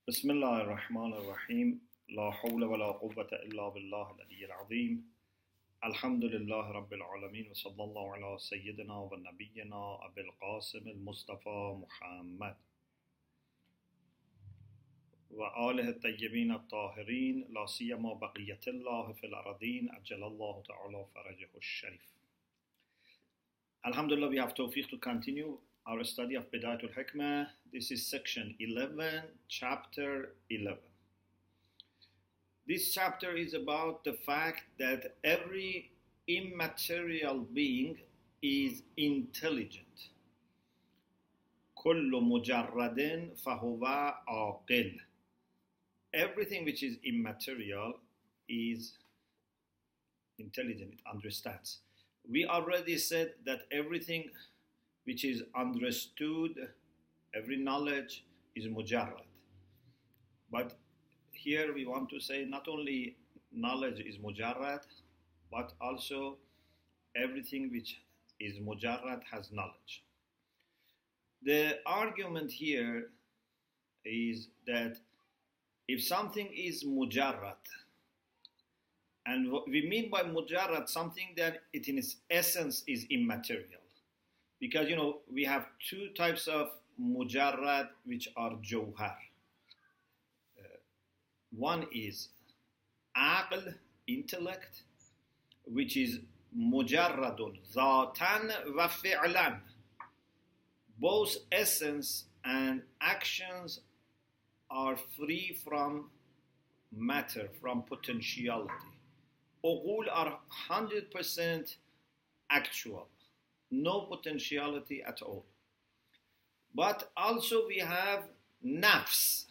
بسم الله الرحمن الرحيم لا حول ولا قوة إلا بالله العلي العظيم الحمد لله رب العالمين وصلى الله على سيدنا ونبينا أبي القاسم المصطفى محمد وآله الطيبين الطاهرين لا سيما بقية الله في الأرضين أجل الله تعالى فرجه الشريف. Alhamdulillah, we have tawfiq to continue our study of Bidayat Hikmah. This is section 11, chapter 11. This chapter is about the fact that every immaterial being is intelligent. كل مجرد فهو عاقل. Everything which is immaterial is intelligent, it understands. We already said that everything which is understood, every knowledge is mujarrad. But here we want to say not only knowledge is mujarrad, but also everything which is mujarrad has knowledge. The argument here is that if something is mujarrad, and what we mean by mujarrad, something that it in its essence is immaterial. Because, we have two types of mujarrad which are jawhar. One is aql, intellect, which is mujarradun, zatan wa fi'lan. Both essence and actions are free from matter, from potentiality. Uqul are 100% actual, no potentiality at all. But also we have nafs,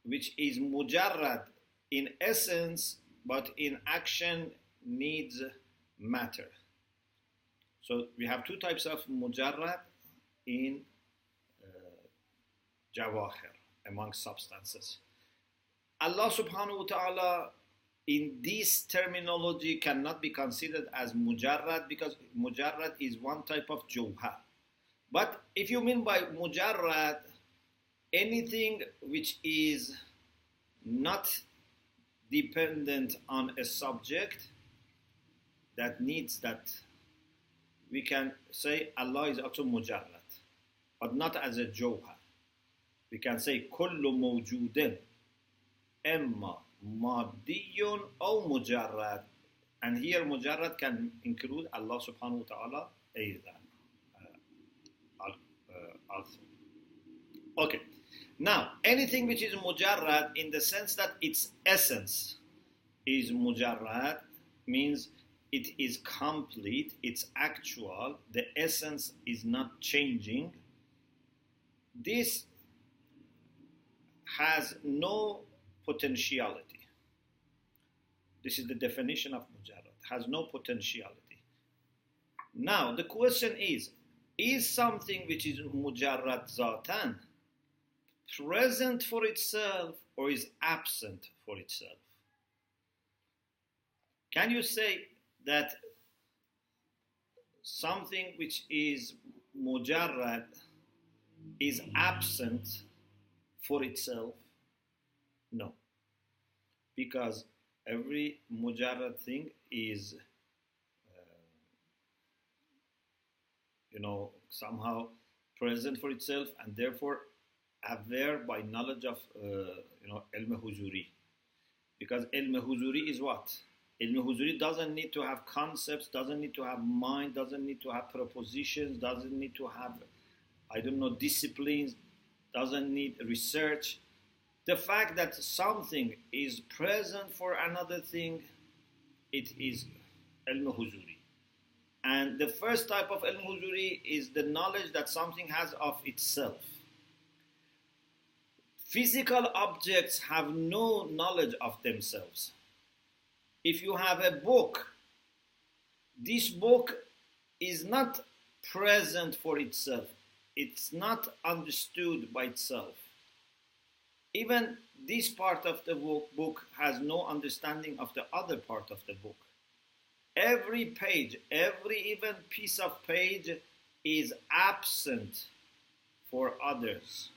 which is mujarrad in essence, but in action needs matter. So we have two types of mujarrad in jawahir, among substances. Allah subhanahu wa ta'ala in this terminology cannot be considered as mujarrad, because mujarrad is one type of jawhar. But if you mean by mujarrad anything which is not dependent on a subject that needs that, we can say Allah is also mujarrad, but not as a jawhar. We can say kullu mawjudin imma maddiyun or mujarrad, and here mujarrad can include Allah subhanahu wa ta'ala also. Okay, now anything which is mujarrad in the sense that its essence is mujarrad means it is complete, it's actual, the essence is not changing. This has no potentiality. This is the definition of mujarrad, has no potentiality. Now the question is something which is mujarrad zatan present for itself or is absent for itself? Can you say that something which is mujarrad is absent for itself? No, because every mujarrad thing is somehow present for itself, and therefore aware by knowledge of ilm huzuri. Because ilm huzuri is what? Ilm huzuri doesn't need to have concepts, doesn't need to have mind, doesn't need to have propositions, doesn't need to have disciplines, doesn't need research. The fact that something is present for another thing, it is ilm huzuri. And the first type of ilm huzuri is the knowledge that something has of itself. Physical objects have no knowledge of themselves. If you have a book, this book is not present for itself. It's not understood by itself. Even this part of the book has no understanding of the other part of the book. Every page, every even piece of page is absent for others.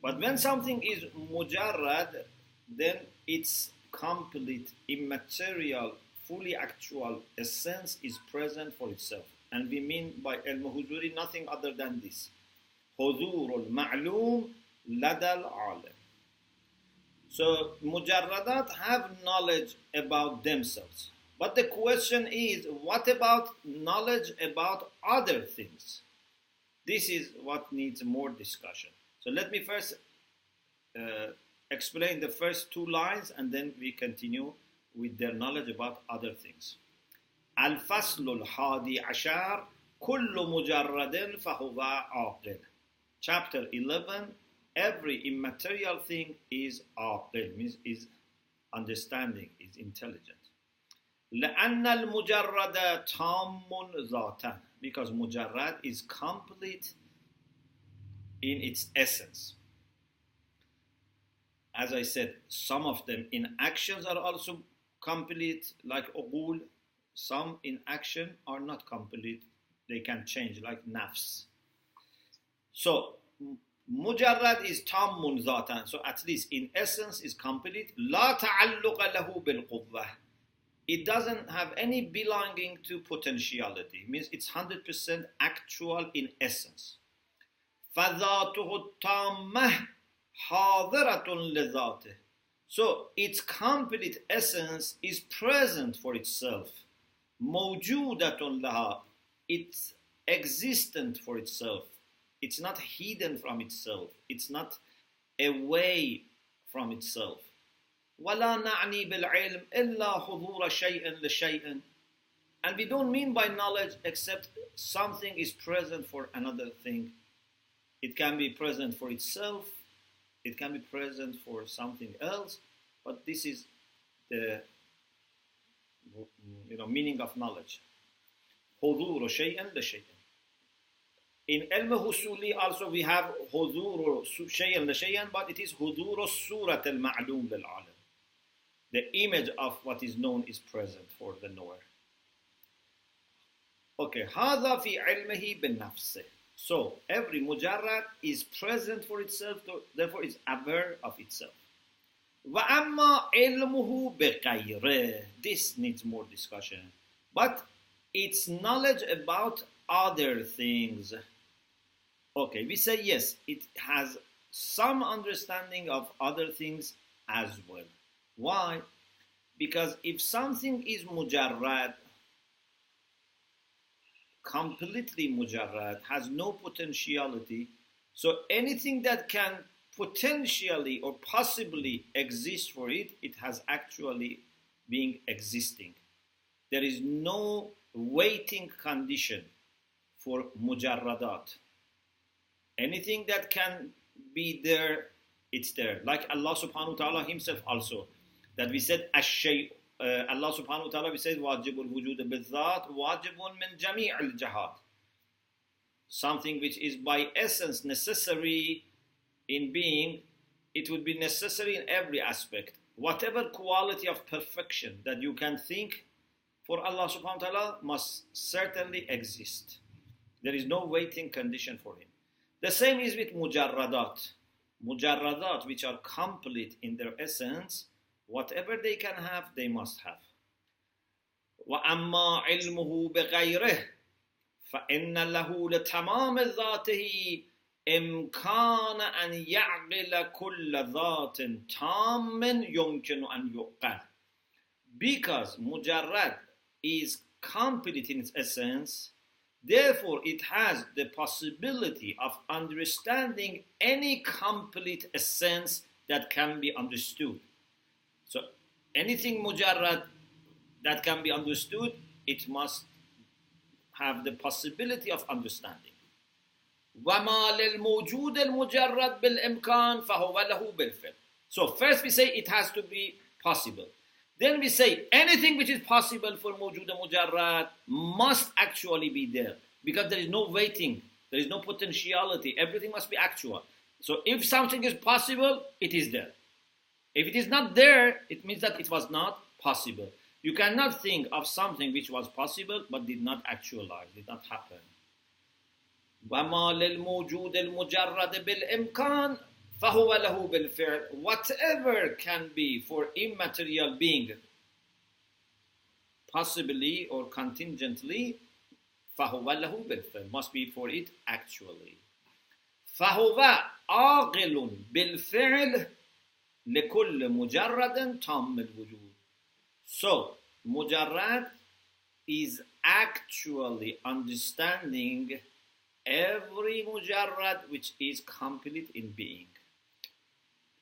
But when something is mujarrad, then its complete, immaterial, fully actual essence is present for itself. And we mean by al-huzuri nothing other than this. Huzur al-ma'loom lada al-alim. So mujarradat have knowledge about themselves. But the question is, what about knowledge about other things? This is what needs more discussion. So let me first explain the first two lines and then we continue with their knowledge about other things. Al-faslu al-hadi ashar kullu mujarradin fahuwa aqil. Chapter 11, every immaterial thing is aqil, means is understanding, is intelligent. لأن المجرد تام ذاتا, because mujarrad is complete in its essence. As I said, some of them in actions are also complete, like uqul. Some in action are not complete, they can change, like nafs. So mujarrad is tammun zatan, so at least in essence is complete. La ta'alluqa lahu bil quwwah. It doesn't have any belonging to potentiality. It means it's 100% actual in essence. فَذَاتُهُ التَّامَّةِ حَاضِرَةٌ لِذَاتِهِ. So its complete essence is present for itself. مَوْجُودَةٌ لَهَا. It's existent for itself. It's not hidden from itself. It's not away from itself. وَلَا نَعْنِي بِالْعِلْمِ إِلَّا حُضُورَ شَيْءٍ لِشَيْءٍ. And we don't mean by knowledge except something is present for another thing. It can be present for itself, it can be present for something else, but this is the meaning of knowledge. حُضُورُ شَيْءٍ لِشَيْءٍ. In ilm husuli also we have حُضُورُ شَيْءٍ لِشَيْءٍ, but it is حُضُورُ الصُّورَةِ الْمَعْلُومِ لِلْعَالِمِ. The image of what is known is present for the knower. Okay, هذا في علمه بالنفس. So every mujarrad is present for itself, therefore is aware of itself. وَأَمَّا عِلْمُهُ بِغَيْرِهِ. This needs more discussion. But its knowledge about other things. Okay, we say yes, it has some understanding of other things as well. Why? Because if something is mujarrad, completely mujarrad, has no potentiality, so anything that can potentially or possibly exist for it, it has actually been existing. There is no waiting condition for mujarradat. Anything that can be there, it's there. Like Allah subhanahu wa ta'ala himself also, that we said ash-shay'. Allah subhanahu wa ta'ala, we said wajibul wujud bil-dhat, wajibun min jami' al-jihad. Something which is by essence necessary in being, it would be necessary in every aspect. Whatever quality of perfection that you can think for Allah subhanahu wa ta'ala must certainly exist. There is no waiting condition for him. The same is with mujarradat. Mujarradat, which are complete in their essence, whatever they can have, they must have. وَأَمَّا عِلْمُهُ بِغَيْرِهِ فَإِنَّ لَهُ لِتَمَامِ ذَاتِهِ إِمْكَانَ أَنْ يَعْقِلَ كُلَّ ذَاتٍ تَامٍ يُمْكِنُ أَنْ يُقَّلَ. Because mujarrad is complete in its essence, therefore it has the possibility of understanding any complete essence that can be understood. So anything mujarrad that can be understood, it must have the possibility of understanding. وَمَا لِلْمَوْجُودِ الْمُجَرَّدِ بِالْإِمْكَانِ فَهُوَ لَهُ بِالْفِعْلِ. So first we say it has to be possible. Then we say anything which is possible for mawjud mujarrad must actually be there. Because there is no waiting, there is no potentiality, everything must be actual. So if something is possible, it is there. If it is not there, it means that it was not possible. You cannot think of something which was possible but did not actualize, did not happen. وَمَا لِلْمَوْجُودِ الْمُجَرَّدِ بِالْإِمْكَانِ فهو له بالفعل. Whatever can be for immaterial being, possibly or contingently, فهو له بالفعل, must be for it actually. فهو عاقل بالفعل لكل مجرد تام الوجود. So, mujarrad is actually understanding every mujarrad which is complete in being.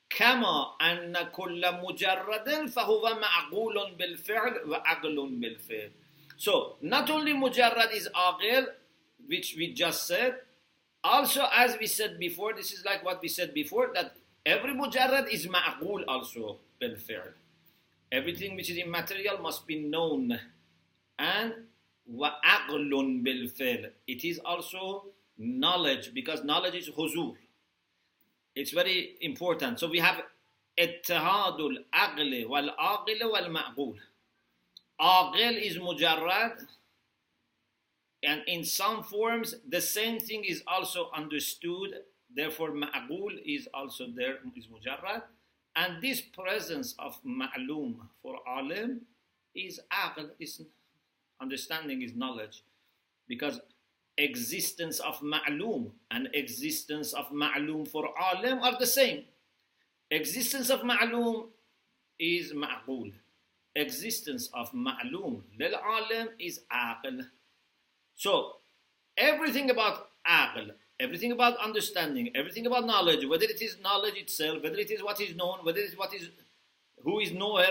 كما أن كل مجرد فهو معقول بالفعل وعقل بالفعل. So, not only mujarrad is aqil, which we just said, also as we said before, this is like what we said before, that every mujarrad is ma'qul also بالفعل. Everything which is immaterial must be known. And وَعَقْلٌ بِالْفِعْلِ. It is also knowledge, because knowledge is huzur. It's very important. So we have اتحاد العقل والعاقل والمعقول. Aqil is mujarrad, and in some forms the same thing is also understood. Therefore, ma'qul is also there, is mujarrad. And this presence of ma'lum for alim is aql, is understanding, is knowledge. Because existence of ma'lum and existence of ma'lum for alim are the same. Existence of ma'lum is ma'qul. Existence of ma'lum lil alim is aql. So, everything about aql, everything about understanding, everything about knowledge, whether it is knowledge itself, whether it is what is known, whether it is what is, who is knower,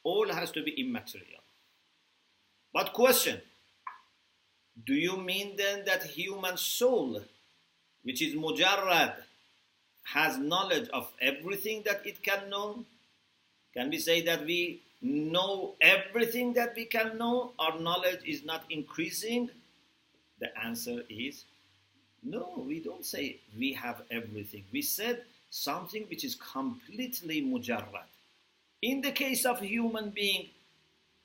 all has to be immaterial. But question, do you mean then that human soul, which is mujarrad, has knowledge of everything that it can know? Can we say that we know everything that we can know? Our knowledge is not increasing? The answer is no, we don't say we have everything. We said something which is completely mujarrad. In the case of human being,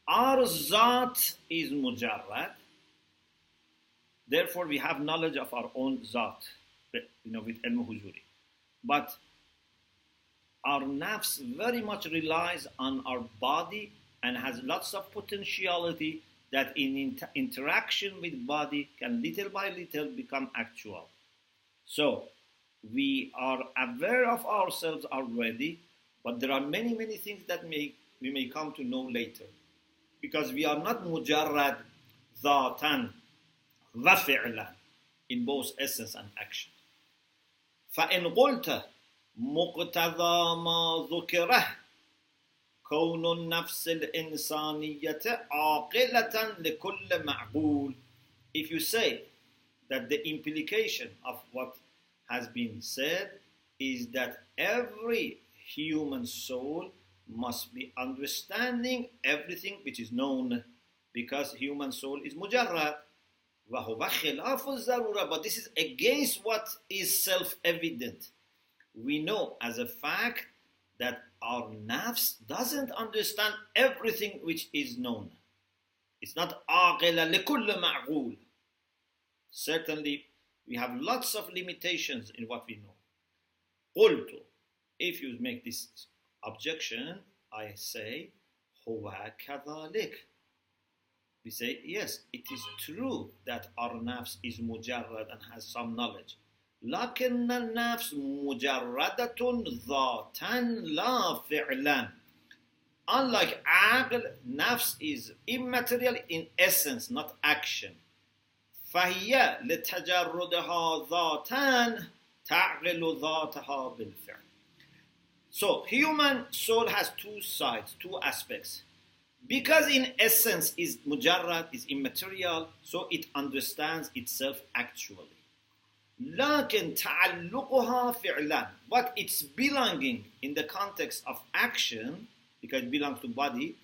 our zat is mujarrad. Therefore, we have knowledge of our own zat, with ilm huzuri. But our nafs very much relies on our body and has lots of potentiality that in interaction with body can little by little become actual. So, we are aware of ourselves already, but there are many, many things that we may come to know later. Because we are not mujarrad dhatan wa fi'lan in both essence and action. فَإِنْ قُلْتَ مُقْتَضَى مَا ذُكِرَهُ كون النفس الإنسانية عاقلة لكل معقول. If you say that the implication of what has been said is that every human soul must be understanding everything which is known, because human soul is mujarrad. وهو خلاف الضرورة. But this is against what is self-evident. We know as a fact that our nafs doesn't understand everything which is known. It's not aqila likulli ma'qul. Certainly, we have lots of limitations in what we know. قلت, if you make this objection, I say, huwa kadhalik. We say, yes, it is true that our nafs is mujarrad and has some knowledge. لكن النفس مجردة ذاتا لا فعلا. Unlike aql, nafs is immaterial in essence, not action. فهي لتجردها ذاتا تعقل ذاتها بالفعل. So, human soul has two sides, two aspects. Because in essence is mujarrad, is immaterial, so it understands itself actually. لكن تعلقها فعلا, but its belonging in the context of action, because it belongs to body,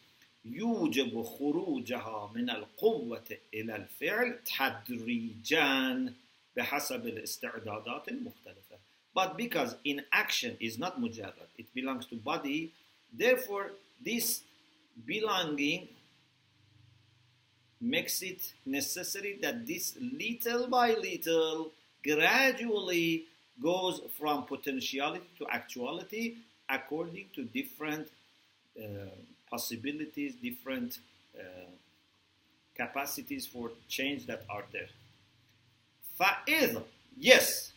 يوجب خروجها من القوة إلى الفعل تدريجا بحسب الاستعدادات المختلفة. But because in action is not mujarrad, it belongs to body, therefore this belonging makes it necessary that this little by little, gradually goes from potentiality to actuality according to different possibilities, different capacities for change that are there. فَإِذْ, yes,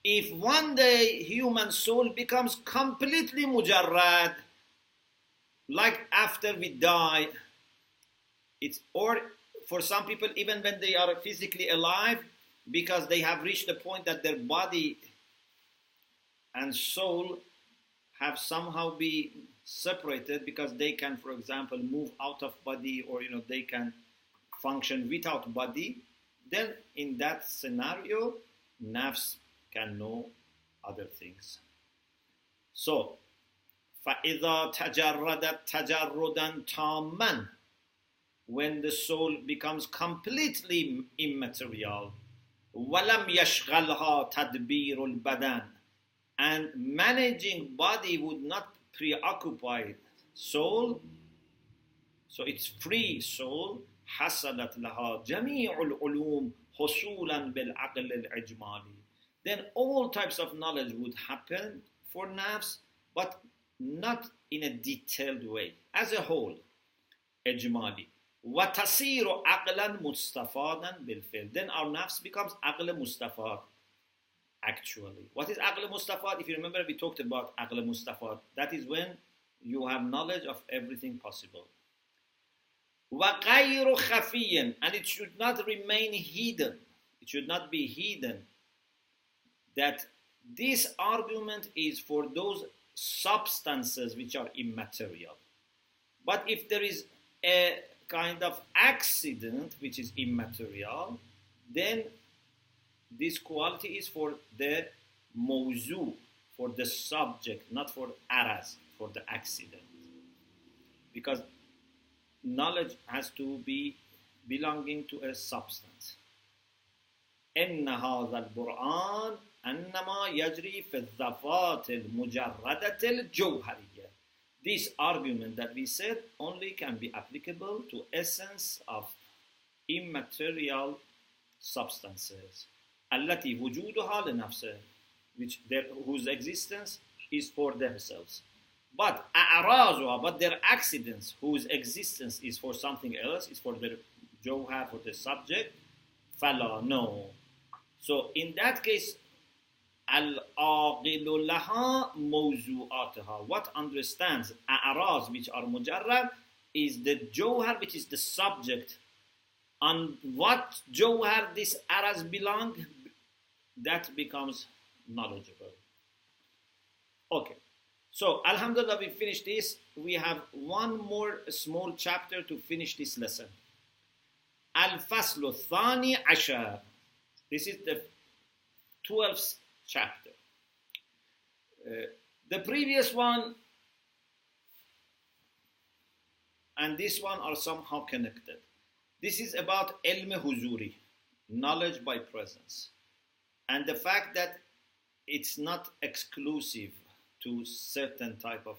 if one day human soul becomes completely mujarrad, like after we die, or for some people even when they are physically alive, because they have reached the point that their body and soul have somehow been separated, because they can, for example, move out of body, or they can function without body, then in that scenario, nafs can know other things. So, فَإِذَا تَجَرَّدَتْ تَجَرُّدًا تَامًا, when the soul becomes completely immaterial, وَلَمْ يَشْغَلْهَا تَدْبِيرُ الْبَدَنِ, and managing body would not preoccupy soul, so it's free soul, حَصَلَتْ لَهَا جَمِيعُ الْعُلُومِ حُصُولًا بِالْعَقْلِ الْإِجْمَالِ, then all types of knowledge would happen for nafs, but not in a detailed way, as a whole, إجمالي. وَتَصِيرُ عَقْلًا مُسْتَفَادًا بِالْفِعْلِ, then our nafs becomes عقل مستفاد. Actually, what is aql mustafad? If you remember, we talked about aql mustafad. That is when you have knowledge of everything possible. وَغَيْرُ خَفِيًّا, and it should not remain hidden. It should not be hidden that this argument is for those substances which are immaterial. But if there is a kind of accident which is immaterial, then this quality is for the mawzu, for the subject, not for araz, for the accident. Because knowledge has to be belonging to a substance. إِنَّ هَذَا الْقُرْآنَ أَنَّمَا يَجْرِي فِي الضَّفَاتِ الْمُجَرَّدَةِ الْجَوْهَرِيَّةِ. This argument that we said only can be applicable to essence of immaterial substances. التي وجودها لنفسه, whose existence is for themselves. But أعراضها, but their accidents, whose existence is for something else, is for the jawhar, for the subject, فلا, no. So in that case, العاقل لها موضوعاتها, what understands أعراض which are mujarrad is the jawhar which is the subject. On what jawhar this araz belong, that becomes knowledgeable. Okay, so alhamdulillah, we finished this. We have one more small chapter to finish this lesson. Al-Faslu Thani Ashar. This is the 12th chapter. The previous one and this one are somehow connected. This is about ilm huzuri, knowledge by presence, and the fact that it's not exclusive to certain type of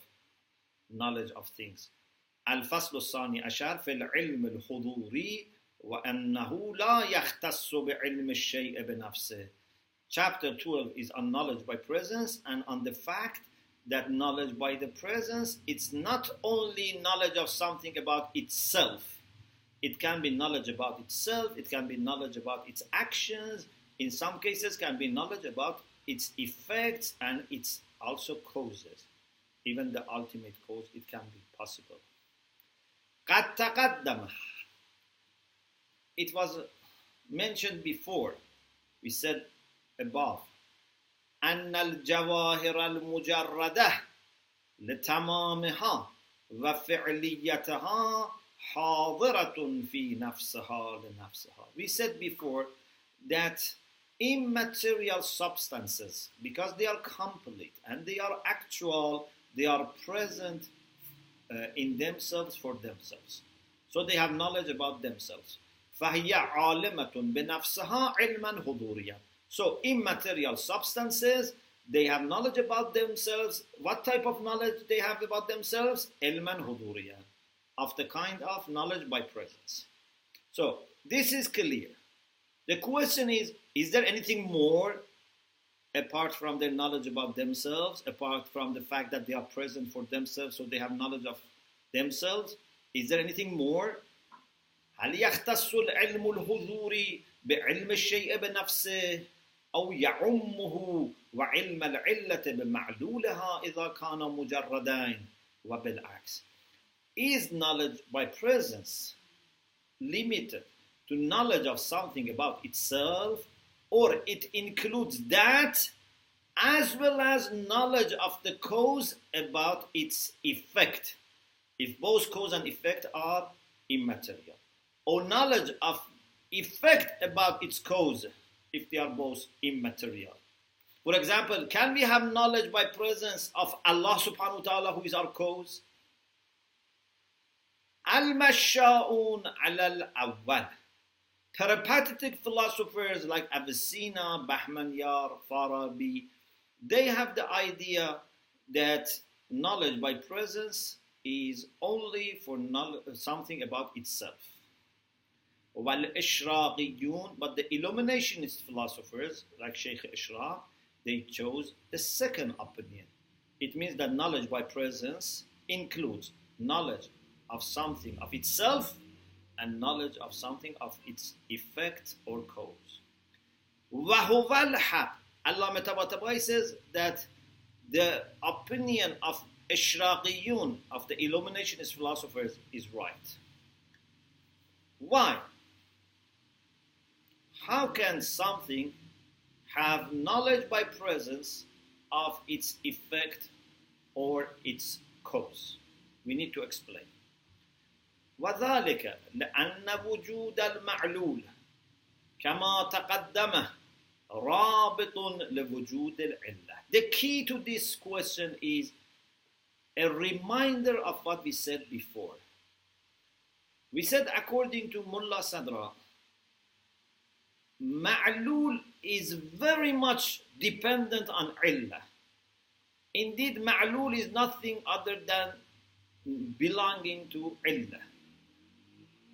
knowledge of things. Al-Faslu Thani Ashar fi al-ilm al-huduri wa annahu la yakhtassu bi-ilm al-shay'i bi-nafsihi. Chapter 12 is on knowledge by presence, and on the fact that knowledge by the presence, it's not only knowledge of something about itself. It can be knowledge about itself, it can be knowledge about its actions, in some cases can be knowledge about its effects and its also causes. Even the ultimate cause, it can be possible. قد تقدم. It was mentioned before. We said above. أن الجواهر المجردة لتمامها وفعليتها حاضرة في نفسها لنفسها. We said before that immaterial substances, because they are complete and they are actual, they are present in themselves for themselves. So they have knowledge about themselves. فهي عالمة بنفسها علما حضوريا. So immaterial substances, they have knowledge about themselves. What type of knowledge they have about themselves? Ilman huduriya, of the kind of knowledge by presence. So this is clear. The question is there anything more apart from their knowledge about themselves, apart from the fact that they are present for themselves, so they have knowledge of themselves? Is there anything more? هل يختص العلم الحضوري بعلم الشيء بنفسه أو يعمه وعلم العلة بمعلولها إذا كان مجردين وبالعكس? Is knowledge by presence limited to knowledge of something about itself, or it includes that as well as knowledge of the cause about its effect, if both cause and effect are immaterial, or knowledge of effect about its cause if they are both immaterial? For example, can we have knowledge by presence of Allah subhanahu wa ta'ala, who is our cause? Al-Masha'un al-Awwal. Peripatetic philosophers like Avicenna, Bahmanyar, Farabi, they have the idea that knowledge by presence is only for something about itself. Wal-Ishraqiyun, but the illuminationist philosophers like Sheikh Ishraq, they chose the second opinion. It means that knowledge by presence includes knowledge of something of itself and knowledge of something of its effect or cause. وَهُوَ الْحَقِّ. Allah Tabatabai says that the opinion of Ishraqiyun, of the illuminationist philosophers, is right. Why? How can something have knowledge by presence of its effect or its cause? We need to explain. وذلك لأن وجود المعلول كما تقدم رابط لوجود العلة. The key to this question is a reminder of what we said before. We said, according to Mullah Sadra, Ma'lul is very much dependent on Illah. Indeed, Ma'lul is nothing other than belonging to Illah.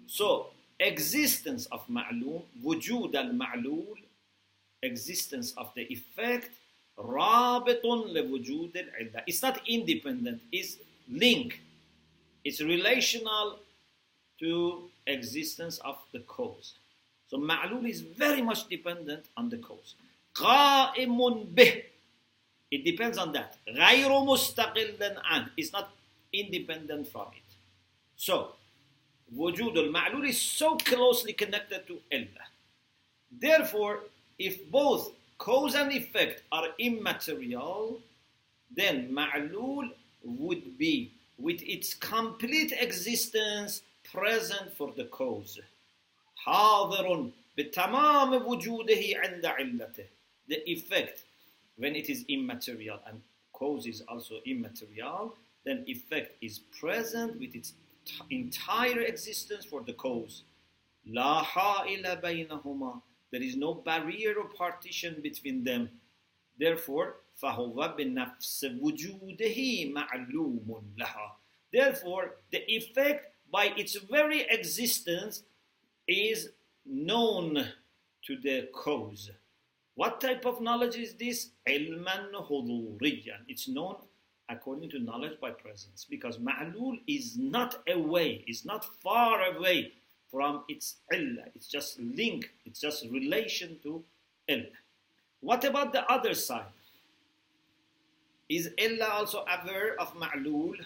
So, existence of Ma'lul, Wujud al-Ma'lul, existence of the effect, Rabitun li-Wujud al-Illah. It's not independent, it's linked. It's relational to existence of the cause. So Ma'lul is very much dependent on the cause. Qa'imun bih. It depends on that. Ghayru mustaqillan an. It's not independent from it. So, Wujud al-Ma'lul is so closely connected to Illah. Therefore, if both cause and effect are immaterial, then Ma'lul would be, with its complete existence, present for the cause. حاضر بتمام وجوده عند علته. The effect, when it is immaterial and cause is also immaterial, then effect is present with its entire existence for the cause. لا حائل بينهما. There is no barrier or partition between them. Therefore, فهو بنفس وجوده معلوم لها. Therefore, the effect by its very existence is known to the cause. What type of knowledge is this? علما حضوريا. It's known according to knowledge by presence, because Ma'lul is not away, it's not far away from its illah. It's just link, it's just relation to illah. What about the other side? Is illah also aware of Ma'lul?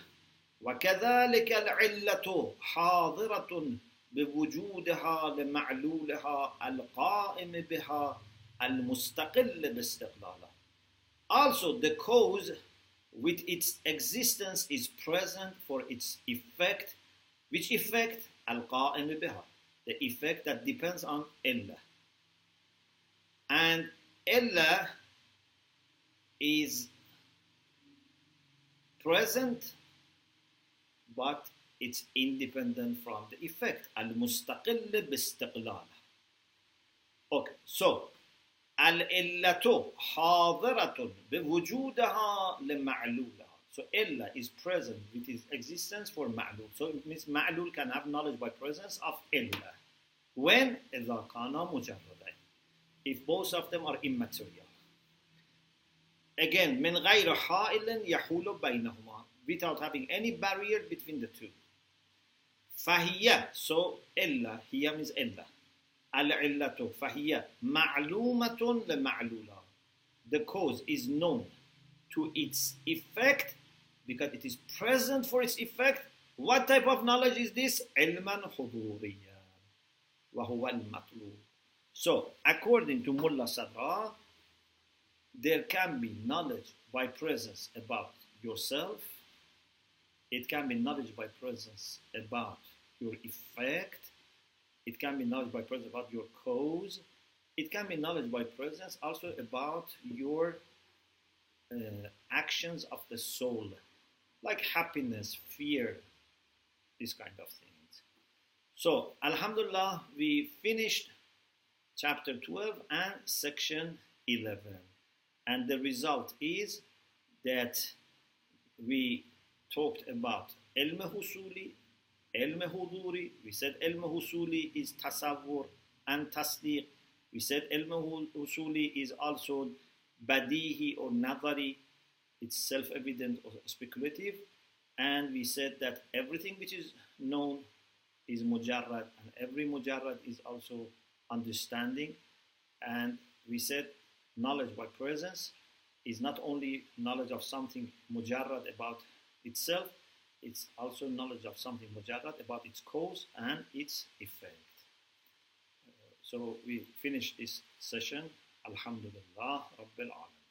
وَكَذَلِكَ الْعِلَّةُ حَاضِرَةٌ بوجودها لمعلولها القائم بها المستقل باستقلالها. Also, the cause with its existence is present for its effect. Which effect? القائم بها. The effect that depends on illah. And illah is present, but it's independent from the effect. Al-mustaqil bi-istiqlal. Okay, so al-illatu hadiratun bi-wujudaha li-ma'lulaha. So illah is present with its existence for ma'lul. So it means ma'lul can have knowledge by presence of illah. When? إذا كانا مجردين. If both of them are immaterial. Again, من غير حائل يحول بينهما, without having any barrier between the two. فهي, so إلا, هي means إلا. العلة فهي معلومة لمعلولة. The cause is known to its effect because it is present for its effect. What type of knowledge is this? علما حضوريا وهو المطلوب. So, according to Mullah Sadra, there can be knowledge by presence about yourself. It can be knowledge by presence about your effect. It can be knowledge by presence about your cause. It can be knowledge by presence also about your actions of the soul, like happiness, fear, these kind of things. So, Alhamdulillah, we finished chapter 12 and section 11. And the result is that we talked about ilm husuli, ilm huduri. We said ilm husuli is tasawwur and tasdiq. We said ilm husuli is also badihi or nadari. It's self-evident or speculative. And we said that everything which is known is mujarrad, and every mujarrad is also understanding. And we said knowledge by presence is not only knowledge of something mujarrad about itself, it's also knowledge of something mujarrad about its cause and its effect. So we finished this session. Alhamdulillah Rabbil Alamin.